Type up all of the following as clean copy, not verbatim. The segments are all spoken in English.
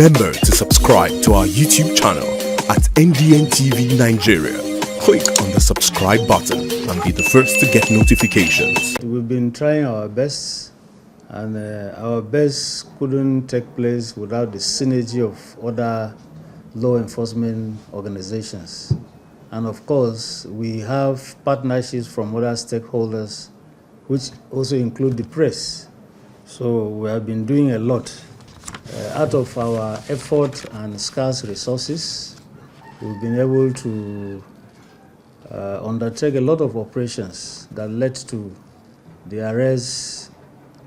Remember to subscribe to our YouTube channel at NDN TV Nigeria. Click on the subscribe button and be the first to get notifications. We've been trying our best, and our best couldn't take place without the synergy of other law enforcement organizations. And of course, we have partnerships from other stakeholders, which also include the press. So we have been doing a lot. Out of our effort and scarce resources, we've been able to undertake a lot of operations that led to the arrest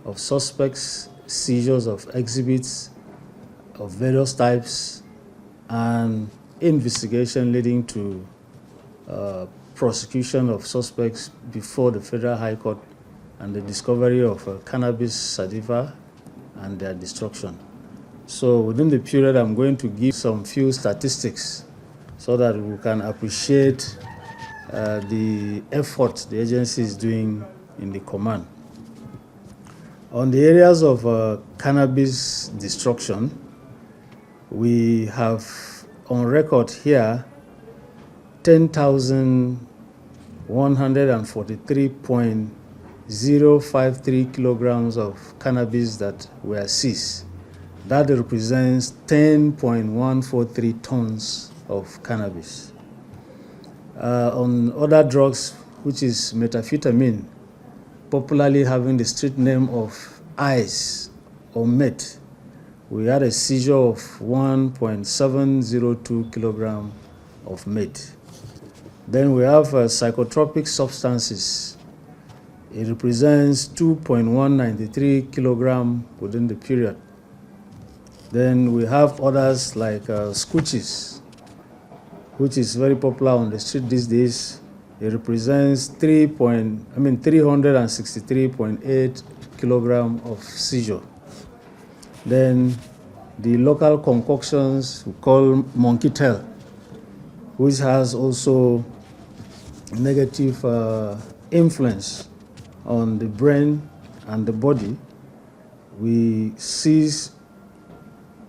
of suspects, seizures of exhibits of various types, and investigation leading to prosecution of suspects before the Federal High Court and the discovery of cannabis sativa and their destruction. So within the period, I'm going to give some few statistics so that we can appreciate the effort the agency is doing in the command. On the areas of cannabis destruction, we have on record here 10,143.053 kilograms of cannabis that were seized. That represents 10.143 tons of cannabis. On other drugs, which is methamphetamine, popularly having the street name of ice or meth, we had a seizure of 1.702 kilogram of meth. Then we have psychotropic substances. It represents 2.193 kilogram within the period. Then we have others like scooches, which is very popular on the street these days. It represents 363.8 kilogram of seizure. Then the local concoctions we call monkey tail, which has also negative influence on the brain and the body. We seize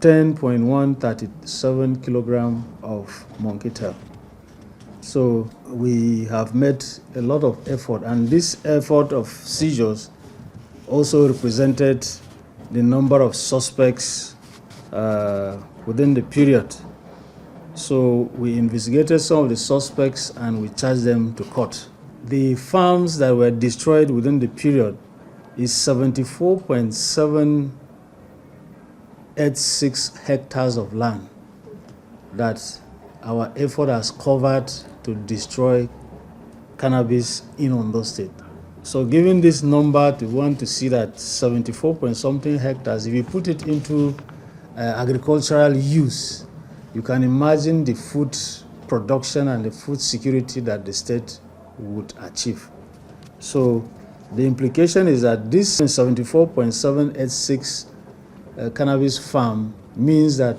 10.137 kilogram of monkey tail. So we have made a lot of effort, and this effort of seizures also represented the number of suspects within the period. So we investigated some of the suspects and we charged them to court. The farms that were destroyed within the period is 74.786 hectares of land that our effort has covered to destroy cannabis in Ondo State. So given this number, we want to see that 74 point something hectares, if you put it into agricultural use, you can imagine the food production and the food security that the state would achieve. So the implication is that this 74.786 cannabis farm means that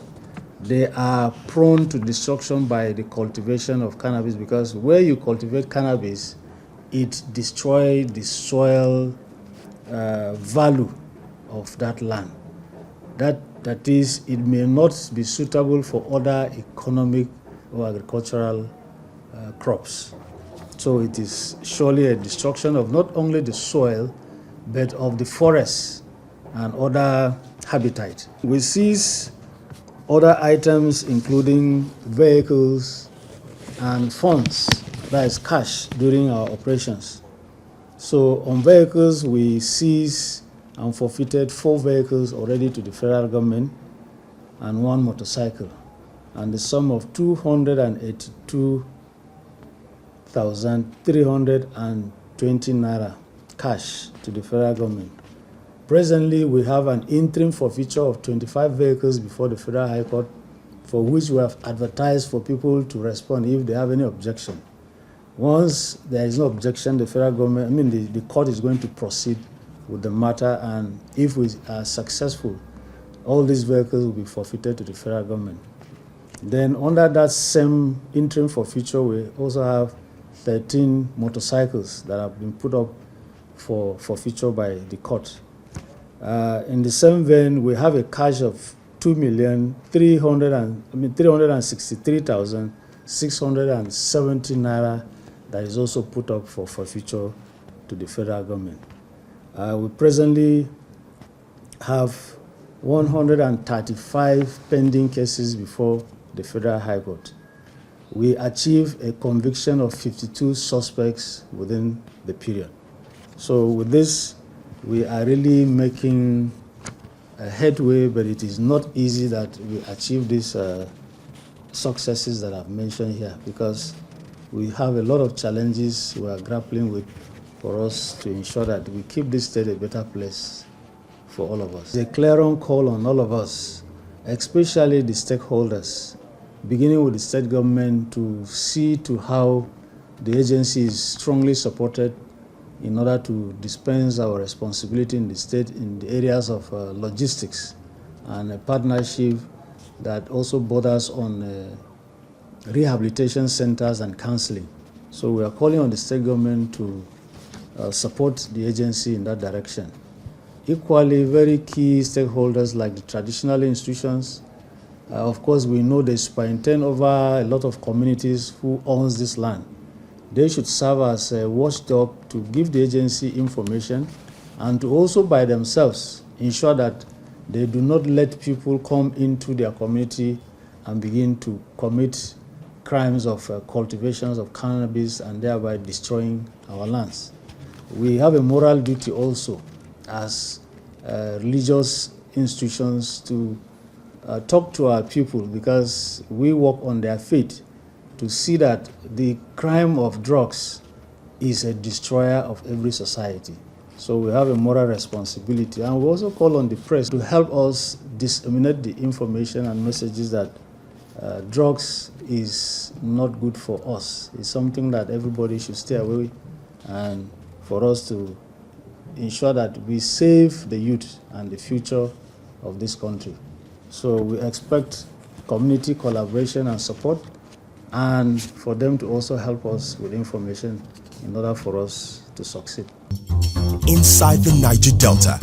they are prone to destruction by the cultivation of cannabis, because where you cultivate cannabis, it destroys the soil value of that land. That is, it may not be suitable for other economic or agricultural crops. So it is surely a destruction of not only the soil, but of the forests and other habitat. We seize other items including vehicles and funds, that is cash, during our operations. So on vehicles, we seize and forfeited 4 vehicles already to the federal government and 1 motorcycle, and the sum of 282,320 naira cash to the federal government. Presently, we have an interim forfeiture of 25 vehicles before the Federal High Court, for which we have advertised for people to respond if they have any objection. Once there is no objection, the federal government, the court is going to proceed with the matter, and if we are successful, all these vehicles will be forfeited to the federal government. Then under that same interim forfeiture, we also have 13 motorcycles that have been put up for forfeiture by the court. In the same vein, we have a cash of 363,670 naira that is also put up for forfeiture to the federal government. We presently have 135 pending cases before the Federal High Court. We achieved a conviction of 52 suspects within the period. So with this, we are really making a headway, but it is not easy that we achieve these successes that I've mentioned here, because we have a lot of challenges we are grappling with for us to ensure that we keep this state a better place for all of us. The clarion call on all of us, especially the stakeholders, beginning with the state government, to see to how the agency is strongly supported in order to dispense our responsibility in the state in the areas of logistics and a partnership that also borders on rehabilitation centers and counseling. So we are calling on the state government to support the agency in that direction. Equally, very key stakeholders like the traditional institutions. Of course, we know they superintend over a lot of communities who owns this land. They should serve as a watchdog to give the agency information and to also by themselves ensure that they do not let people come into their community and begin to commit crimes of cultivations of cannabis and thereby destroying our lands. We have a moral duty also as religious institutions to talk to our people, because we work on their faith, to see that the crime of drugs is a destroyer of every society. So we have a moral responsibility, and we also call on the press to help us disseminate the information and messages that drugs is not good for us. It's something that everybody should stay away, and for us to ensure that we save the youth and the future of this country. So we expect community collaboration and support, and for them to also help us with information in order for us to succeed. Inside the Niger Delta,